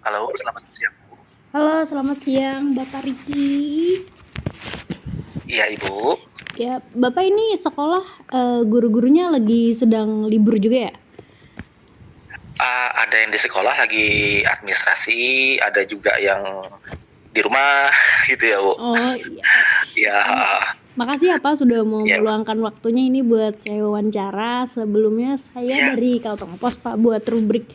Halo, selamat siang, Bu. Halo, selamat siang, Bapak Riki. Iya, Ibu. Ya, Bapak ini sekolah guru-gurunya lagi sedang libur juga ya? Ada yang di sekolah lagi administrasi, ada juga yang di rumah gitu ya, Bu. Oh iya. Ya, Makasih ya Pak sudah mau ya, meluangkan waktunya ini buat saya wawancara. Sebelumnya saya ya, dari Kalteng Pos Pak buat rubrik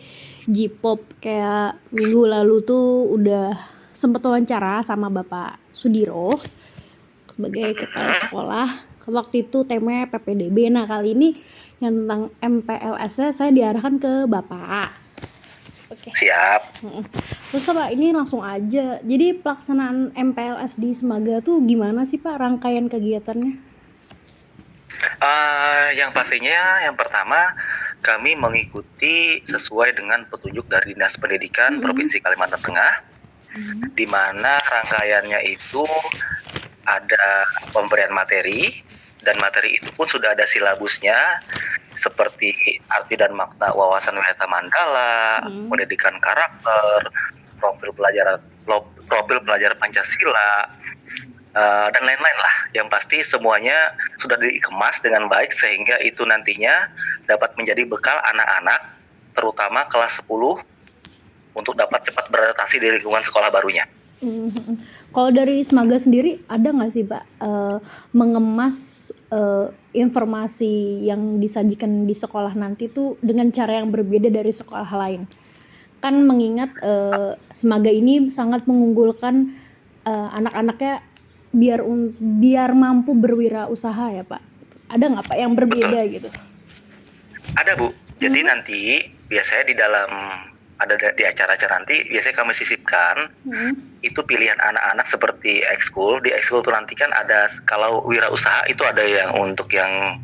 J-pop kayak minggu lalu tuh udah sempet wawancara sama Bapak Sudiro sebagai kepala sekolah. Waktu itu temanya PPDB. Nah kali ini yang tentang MPLS-nya saya diarahkan ke Bapak. Oke. siap. Terus Pak, ini langsung aja. Jadi pelaksanaan MPLS di Semaga tuh gimana sih Pak rangkaian kegiatannya? Yang pastinya, yang pertama kami mengikuti sesuai dengan petunjuk dari Dinas Pendidikan Provinsi Kalimantan Tengah, di mana rangkaiannya itu ada pemberian materi, dan materi itu pun sudah ada silabusnya, seperti arti dan makna wawasan Weta Mandala, pendidikan karakter, profil pelajar Pancasila, dan lain-lain lah. Yang pasti semuanya sudah dikemas dengan baik sehingga itu nantinya dapat menjadi bekal anak-anak, terutama kelas 10, untuk dapat cepat beradaptasi di lingkungan sekolah barunya. Kalau dari Semaga sendiri ada nggak sih Pak mengemas informasi yang disajikan di sekolah nanti tuh dengan cara yang berbeda dari sekolah lain? Kan mengingat Semaga ini sangat mengunggulkan anak-anaknya biar mampu berwirausaha ya Pak. Ada nggak Pak yang berbeda Betul. gitu? Ada, Bu. Jadi nanti biasanya di acara-acara nanti biasanya kami sisipkan itu pilihan anak-anak seperti ekskul. Di ekskul tuh nanti kan ada, kalau wirausaha itu ada yang untuk yang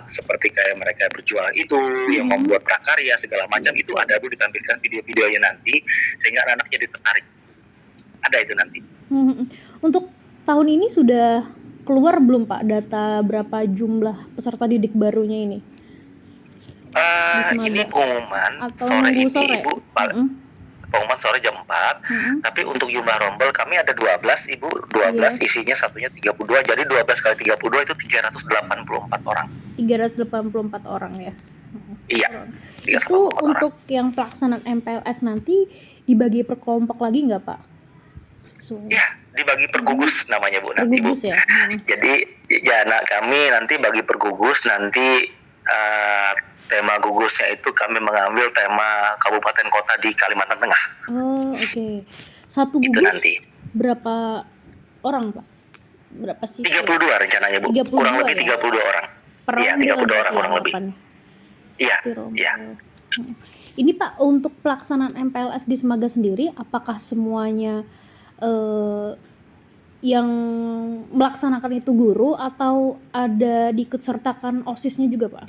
seperti kayak mereka berjualan itu, yang membuat prakarya segala macam, itu ada, Bu, ditampilkan video-videonya nanti sehingga anak-anak jadi tertarik. Ada itu nanti. Untuk tahun ini sudah keluar belum Pak data berapa jumlah peserta didik barunya ini? Ini pengumuman atau sore nunggu ini, sore? Ibu. Pengumuman sore jam 4. Tapi untuk jumlah rombel kami ada 12, Ibu. 12 isinya satunya 32. Jadi 12 kali 32 itu 384 orang. 384 orang ya. Iya. Itu 384 untuk orang. yang pelaksanaan MPLS nanti dibagi per kelompok lagi nggak Pak? Iya, dibagi per gugus namanya, Bu, Per nanti, Bu. gugus ya. Jadi ya, anak kami nanti bagi per gugus, nanti tema gugusnya itu kami mengambil tema kabupaten kota di Kalimantan Tengah. Oh, oke. Satu Itu gugus nanti. berapa orang, Pak? Berapa sih? 32 rencananya, Bu. 32 Kurang lebih ya? 32 orang. Per Iya, ronde 32 orang berarti kurang lebih. Iya, iya. Ini Pak, untuk pelaksanaan MPLS di Semaga sendiri, apakah semuanya yang melaksanakan itu guru atau ada diikutsertakan OSIS-nya juga Pak?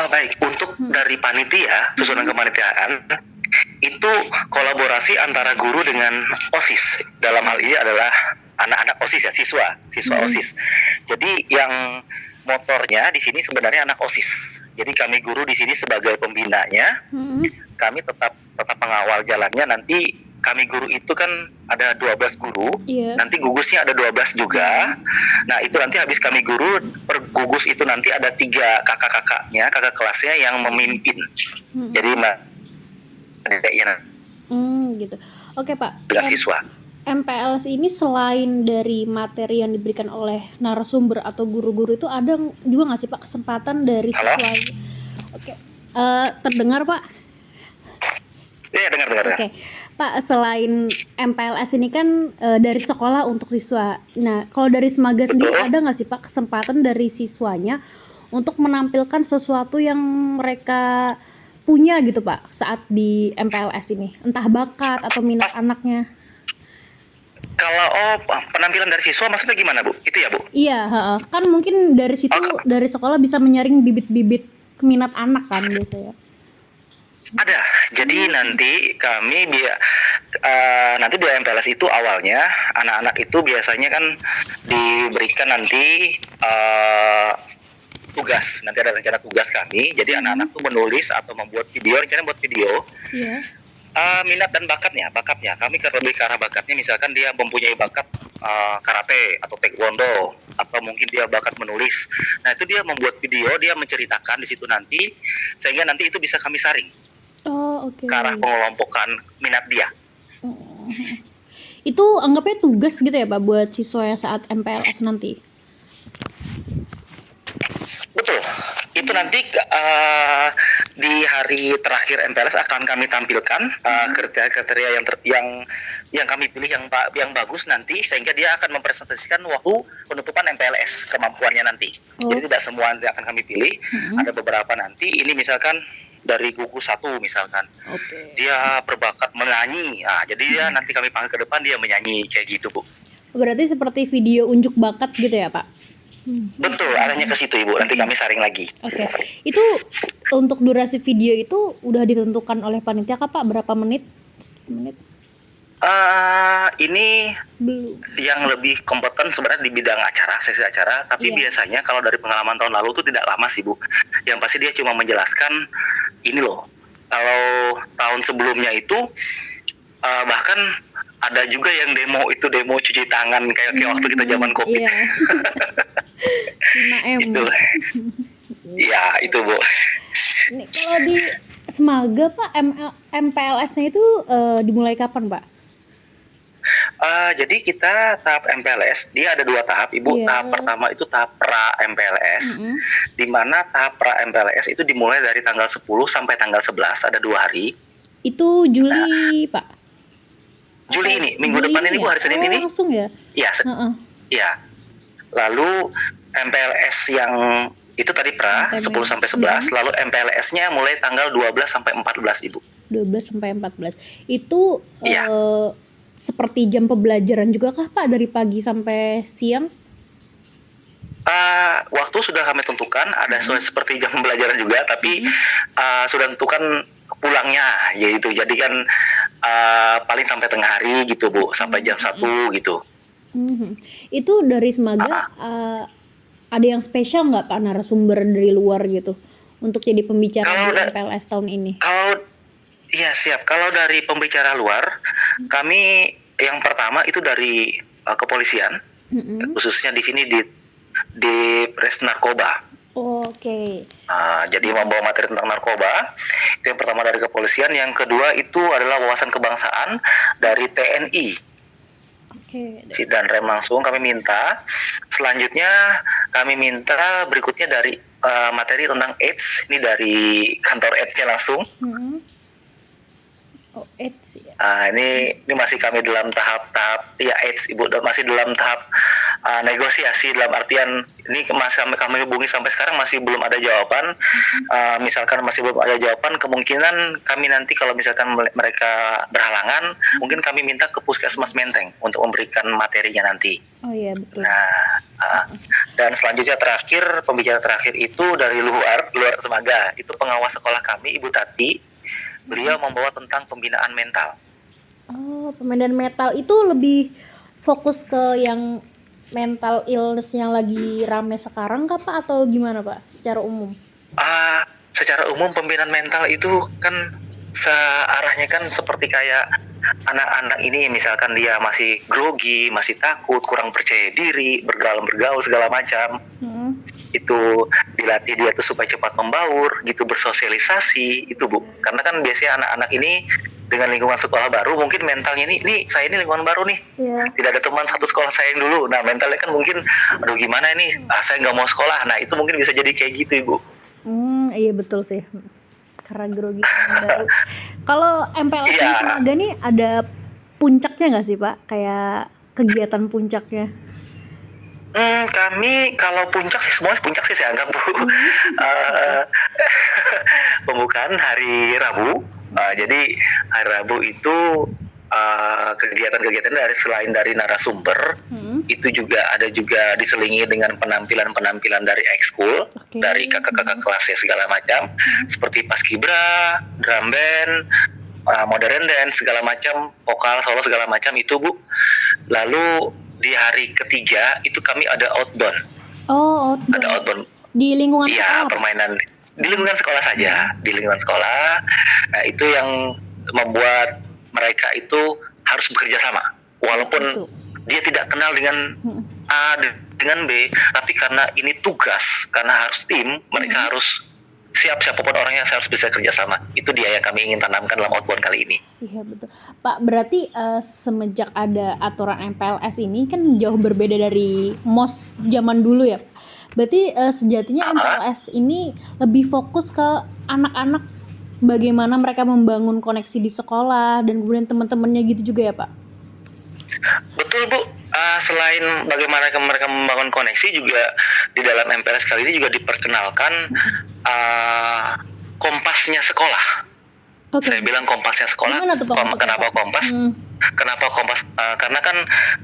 Baik, untuk dari panitia, susunan kepanitiaan, itu kolaborasi antara guru dengan OSIS. Dalam hal ini adalah anak-anak OSIS ya, siswa OSIS. Jadi yang motornya di sini sebenarnya anak OSIS. Jadi kami guru di sini sebagai pembinanya, kami tetap mengawal jalannya. Nanti kami guru itu kan ada 12 guru, nanti gugusnya ada 12 juga. Nah itu nanti habis kami guru, per gugus itu nanti ada 3 kakak-kakaknya, kakak kelasnya yang memimpin. Jadi gitu. Oke Pak. Dengan siswa. MPLS ini selain dari materi yang diberikan oleh narasumber atau guru-guru itu ada juga nggak sih Pak kesempatan dari siswa? Oke. Terdengar Pak? Iya, dengar. Oke. Pak, selain MPLS ini kan dari sekolah untuk siswa. Nah, kalau dari Semaga sendiri ada nggak sih Pak kesempatan dari siswanya untuk menampilkan sesuatu yang mereka punya gitu Pak saat di MPLS ini? Entah bakat atau minat anaknya. Kalau penampilan dari siswa maksudnya gimana, Bu? Itu ya, Bu? Iya, kan mungkin dari situ dari sekolah bisa menyaring bibit-bibit minat anak kan biasanya. Ada. Jadi nanti kami nanti di MPLS itu awalnya anak-anak itu biasanya kan diberikan nanti tugas. Nanti ada rencana tugas kami. Jadi anak-anak tuh menulis atau membuat video, rencana buat video. Iya. Minat dan bakatnya. Kami lebih ke arah bakatnya. Misalkan dia mempunyai bakat karate atau taekwondo, atau mungkin dia bakat menulis. Nah itu dia membuat video, dia menceritakan di situ nanti, sehingga nanti itu bisa kami saring Oh, oke. ke arah pengelompokan minat dia. Oh. Itu anggapnya tugas gitu ya Pak buat siswa yang saat MPLS nanti? Betul. Itu nanti di hari terakhir MPLS akan kami tampilkan kriteria yang kami pilih yang bagus nanti, sehingga dia akan mempresentasikan waktu penutupan MPLS kemampuannya nanti. Jadi tidak semua nanti akan kami pilih. Ada beberapa nanti. Ini misalkan dari gugus 1 misalkan. Dia berbakat menyanyi. Jadi dia nanti kami panggil ke depan, dia menyanyi kayak gitu, Bu. Berarti seperti video unjuk bakat gitu ya Pak? Betul, arahnya ke situ Ibu. Nanti kami saring lagi. Oke. Itu untuk durasi video itu udah ditentukan oleh panitia kah Pak? Berapa menit? Ini Belum. yang lebih kompeten sebenarnya di bidang acara, sesi acara. Tapi biasanya kalau dari pengalaman tahun lalu itu tidak lama sih Bu. Yang pasti dia cuma menjelaskan ini loh. Kalau tahun sebelumnya itu bahkan ada juga yang demo cuci tangan kayak waktu kita zaman COVID. Iya. 5M. Itu. Iya, itu Bu. Nih, kalau di Semaga Pak, MPLS-nya itu dimulai kapan Pak? Jadi kita tahap MPLS, dia ada 2 tahap Ibu. Tahap pertama itu tahap pra MPLS, di mana tahap pra MPLS itu dimulai dari tanggal 10 sampai tanggal 11, ada 2 hari. Itu Juli Pak? Juli ini, minggu depan ini Bu, hari Senin ini. Langsung ya? Iya. Iya. Lalu MPLS yang itu tadi pra 10 sampai 11, lalu MPLS-nya mulai tanggal 12 sampai 14 Ibu. 12 sampai 14. Itu seperti jam pembelajaran juga kah Pak, dari pagi sampai siang? Waktu sudah kami tentukan, ada seperti jam pembelajaran juga, tapi sudah tentukan pulangnya, yaitu jadi kan paling sampai tengah hari gitu Bu, sampai jam 1 gitu. Itu dari Semaga ada yang spesial nggak Pak, narasumber dari luar gitu untuk jadi pembicara di MPLS tahun ini? Iya siap. Kalau dari pembicara luar, kami yang pertama itu dari kepolisian, khususnya di sini di Res Narkoba. Oke. Jadi membawa materi tentang narkoba. Itu yang pertama dari kepolisian. Yang kedua itu adalah wawasan kebangsaan dari TNI. Dan rem langsung kami minta. Selanjutnya kami minta berikutnya dari materi tentang AIDS. Ini dari kantor AIDS-nya langsung. AIDS ya. Ini masih kami dalam tahap ya AIDS Ibu, masih dalam tahap negosiasi, dalam artian ini masih kami hubungi sampai sekarang masih belum ada jawaban. Misalkan masih belum ada jawaban, kemungkinan kami nanti kalau misalkan mereka berhalangan, mungkin kami minta ke Puskesmas Menteng untuk memberikan materinya nanti. Oh iya betul. Nah, dan selanjutnya pembicara terakhir itu dari luar Semaga, itu pengawas sekolah kami Ibu Tati. Beliau membawa tentang pembinaan mental. Oh, pembinaan mental itu lebih fokus ke yang mental illness yang lagi rame sekarang kah Pak, atau gimana Pak secara umum? Secara umum pembinaan mental itu kan arahnya kan seperti kayak anak-anak ini misalkan dia masih grogi, masih takut, kurang percaya diri, bergaul segala macam. Itu dilatih dia tuh supaya cepat membaur gitu, bersosialisasi itu Bu. Karena kan biasanya anak-anak ini dengan lingkungan sekolah baru mungkin mentalnya ini saya ini lingkungan baru nih, tidak ada teman satu sekolah saya yang dulu. Nah mentalnya kan mungkin aduh gimana ini, saya nggak mau sekolah. Nah itu mungkin bisa jadi kayak gitu Ibu. Iya betul sih, karena grogi baru. Kalau MPLS di Semaga nih ada puncaknya nggak sih Pak, kayak kegiatan puncaknya? Kami kalau puncak sih semuanya puncak sih saya anggap Bu. Pembukaan hari Rabu. Jadi hari Rabu itu kegiatan-kegiatan selain dari narasumber, itu juga ada diselingi dengan penampilan dari ekskul, dari kakak-kakak kelasnya segala macam, seperti paskibra, drum band, modern dance segala macam, vokal solo segala macam itu Bu. Lalu di hari ketiga itu kami ada outbound. Oh, outbound. Ada outbound. Di lingkungan Iya, sekolah, Pak? permainan di lingkungan sekolah saja, di lingkungan sekolah. Nah, itu yang membuat mereka itu harus bekerja sama. Walaupun Betul. dia tidak kenal dengan Mhm. A dengan B, tapi karena ini tugas, karena harus tim, mereka harus siap, siapapun orangnya harus bisa kerja sama. Itu dia yang kami ingin tanamkan dalam outbound kali ini. Iya betul. Pak, berarti semenjak ada aturan MPLS ini kan jauh berbeda dari MOS zaman dulu ya, Pak. Berarti sejatinya MPLS ini lebih fokus ke anak-anak, bagaimana mereka membangun koneksi di sekolah dan kemudian teman-temannya gitu juga ya, Pak? Betul, Bu. Selain bagaimana mereka membangun koneksi, juga di dalam MPLS kali ini juga diperkenalkan kompasnya sekolah. Oke. Saya bilang kompasnya sekolah. Gimana tuh, Pak, maksudnya, Kenapa Pak? kompas? Kenapa kompas? Karena kan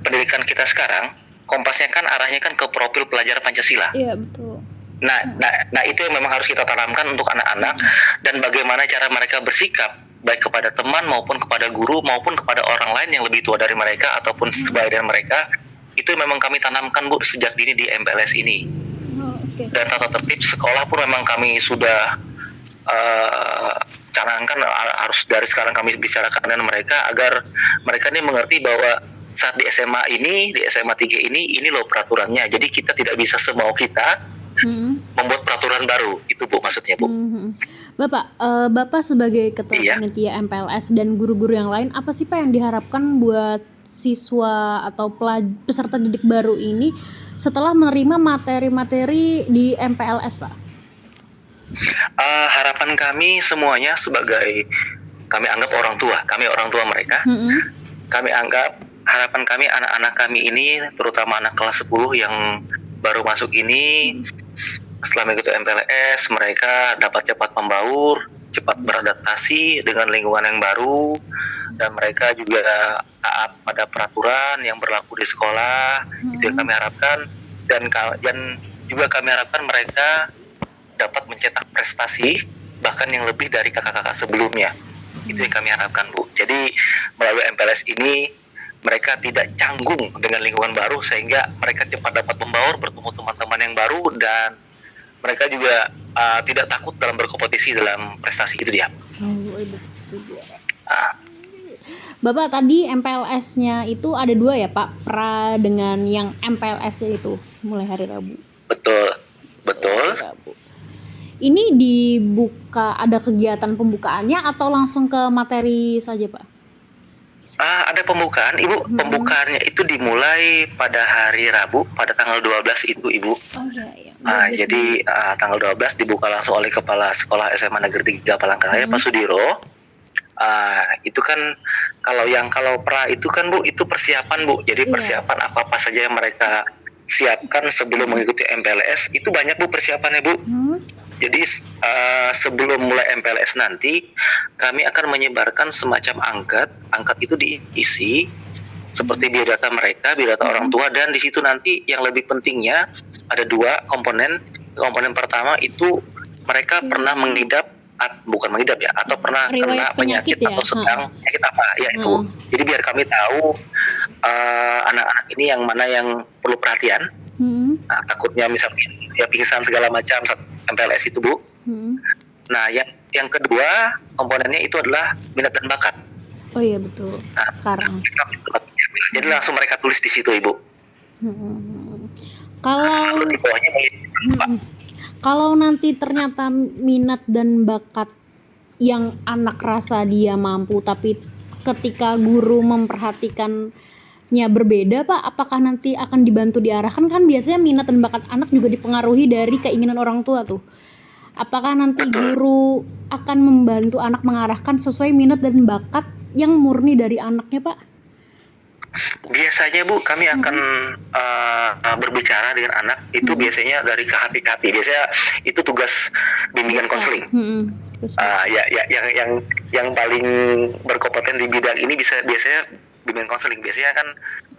pendidikan kita sekarang kompasnya kan arahnya kan ke profil pelajar Pancasila. Iya betul. Nah itu yang memang harus kita tanamkan untuk anak-anak, dan bagaimana cara mereka bersikap baik kepada teman maupun kepada guru maupun kepada orang lain yang lebih tua dari mereka ataupun sebaya dari mereka. Itu memang kami tanamkan, Bu, sejak dini di MPLS ini. Oh, oke. Dan tata tertib sekolah pun memang kami sudah canangkan, harus dari sekarang kami bicarakan dengan mereka agar mereka ini mengerti bahwa saat di SMA ini, di SMA 3 ini loh peraturannya. Jadi kita tidak bisa semau kita membuat peraturan baru. Itu, Bu, maksudnya, Bu. Bapak sebagai ketua Iya. panitia MPLS dan guru-guru yang lain, apa sih, Pak, yang diharapkan buat siswa atau peserta didik baru ini setelah menerima materi-materi di MPLS, Pak? Harapan kami semuanya sebagai, kami anggap orang tua mereka. Kami anggap harapan kami anak-anak kami ini, terutama anak kelas 10 yang baru masuk ini, setelah mengikuti MPLS, mereka dapat cepat membaur, cepat beradaptasi dengan lingkungan yang baru, dan mereka juga taat pada peraturan yang berlaku di sekolah. Itu yang kami harapkan, dan juga kami harapkan mereka dapat mencetak prestasi bahkan yang lebih dari kakak-kakak sebelumnya. Itu yang kami harapkan, Bu. Jadi melalui MPLS ini mereka tidak canggung dengan lingkungan baru, sehingga mereka cepat dapat membaur, bertemu teman-teman yang baru, dan mereka juga tidak takut dalam berkompetisi dalam prestasi. Itu dia. Bapak, tadi MPLS-nya itu ada 2 ya, Pak? Pra dengan yang MPLS-nya itu mulai hari Rabu. Betul. Hari Rabu. Ini dibuka, ada kegiatan pembukaannya atau langsung ke materi saja, Pak? Ada pembukaan, Ibu. Pembukaannya itu dimulai pada hari Rabu, pada tanggal 12 itu, Ibu. Oh iya. Jadi tanggal 12 dibuka langsung oleh Kepala Sekolah SMA Negeri 3 Palangkaraya, Pak Sudiro. Itu kan kalau pra itu kan, Bu, itu persiapan, Bu. Jadi persiapan apa saja yang mereka siapkan sebelum mengikuti MPLS, itu banyak, Bu, persiapannya, Bu. Jadi sebelum mulai MPLS nanti, kami akan menyebarkan semacam angkat itu diisi seperti biodata mereka, biodata orang tua, dan di situ nanti yang lebih pentingnya ada 2 komponen. Komponen pertama itu mereka pernah atau pernah kena penyakit ya? atau sedang penyakit apa ya itu. Jadi biar kami tahu anak-anak ini yang mana yang perlu perhatian. Takutnya misalnya ya pingsan segala macam saat MPLS itu, Bu. Nah, yang kedua komponennya itu adalah minat dan bakat. Oh iya betul. Sekarang. Jadi langsung mereka tulis di situ, Ibu. Kalau nanti ternyata minat dan bakat yang anak rasa dia mampu, tapi ketika guru memperhatikannya berbeda, Pak, apakah nanti akan dibantu diarahkan? Kan biasanya minat dan bakat anak juga dipengaruhi dari keinginan orang tua tuh. Apakah nanti guru akan membantu anak mengarahkan sesuai minat dan bakat yang murni dari anaknya, Pak? Biasanya, Bu, kami akan berbicara dengan anak itu biasanya dari ke hati ke hati. Biasanya itu tugas bimbingan konseling. Yang paling berkompeten di bidang ini biasanya bimbingan konseling. Biasanya kan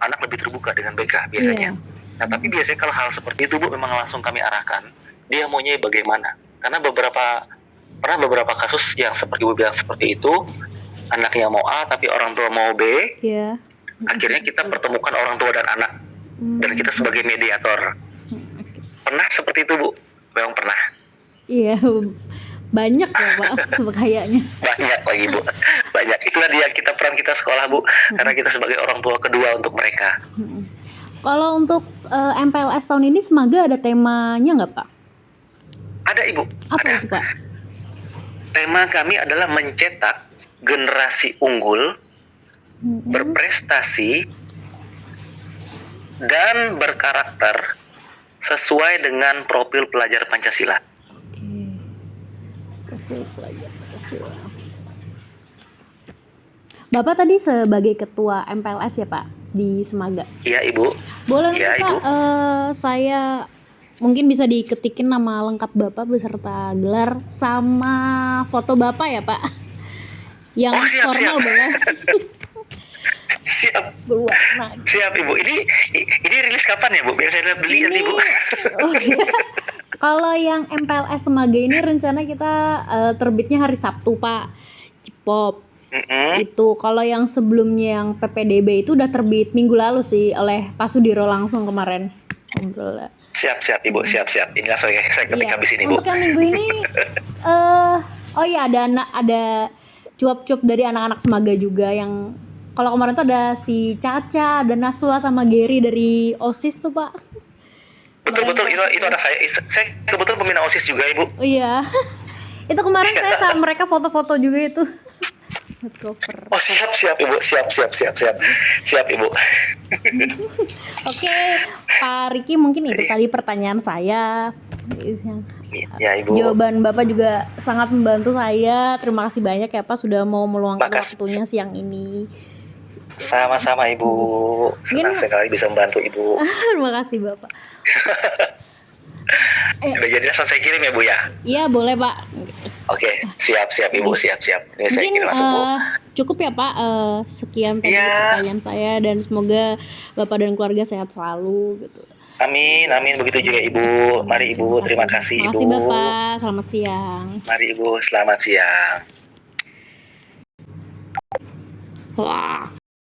anak lebih terbuka dengan BK biasanya. Nah, tapi biasanya kalau hal seperti itu, Bu, memang langsung kami arahkan. Dia maunya bagaimana? Karena beberapa kasus yang seperti Bu bilang seperti itu, anaknya mau A tapi orang tua mau B. Akhirnya kita pertemukan orang tua dan anak, dan kita sebagai mediator. Pernah seperti itu, Bu. Memang pernah. Iya, banyak ya Pak, kayaknya. Banyak lagi Bu, banyak. Itulah dia peran kita sekolah Bu, karena kita sebagai orang tua kedua untuk mereka. Kalau untuk MPLS tahun ini Semaga ada temanya nggak Pak? Ada Ibu, Apa ada. itu Pak? Tema kami adalah mencetak generasi unggul, berprestasi, dan berkarakter sesuai dengan profil pelajar Pancasila. Oke. Profil pelajar Pancasila. Bapak tadi sebagai ketua MPLS ya Pak di Semaga. Iya Ibu. Boleh Iya, Pak, Ibu. saya mungkin bisa diketikin nama lengkap Bapak beserta gelar sama foto Bapak ya Pak. Yang Oh, siap, formal siap. boleh. Siap, Berwarna. siap Ibu. Ini rilis kapan ya Bu? Biar saya beli nanti Bu. Oh iya. Kalau yang MPLS Semaga ini rencana kita terbitnya hari Sabtu Pak. Cipop. Itu kalau yang sebelumnya yang PPDB itu udah terbit minggu lalu sih oleh Pak Sudiro langsung kemarin. Ngobrol. Siap Ibu, siap. Inilah saya ketik Iya. habis ini Bu. Untuk yang minggu ini oh iya ada cuap-cuap dari anak-anak Semaga juga yang kalau kemarin tuh ada si Caca, ada Naswa sama Gary dari OSIS tuh Pak. Betul itu ada saya. Saya kebetulan pembina OSIS juga Ibu. Oh iya. Itu kemarin saya sama mereka foto-foto juga itu. Koper. Oh siap Ibu, siap Ibu. Oke, Pak Riki mungkin itu tadi pertanyaan saya. Ya Ibu. Jawaban Bapak juga sangat membantu saya. Terima kasih banyak ya Pak sudah mau meluangkan Makasih. waktunya siang ini. Sama-sama Ibu. Senang sekali bisa membantu Ibu. Terima kasih Bapak. Udah jadi langsung saya kirim ya Bu ya. Iya boleh Pak. Oke, siap Ibu, siap. Ini saya Mungkin kirim langsung Bu. cukup ya Pak. Sekian tadi Iya. pertanyaan saya dan semoga Bapak dan keluarga sehat selalu gitu. Amin. Begitu juga Ibu. Mari Ibu, terima kasih Ibu. Terima kasih Bapak. Selamat siang. Mari Ibu, selamat siang. Wah.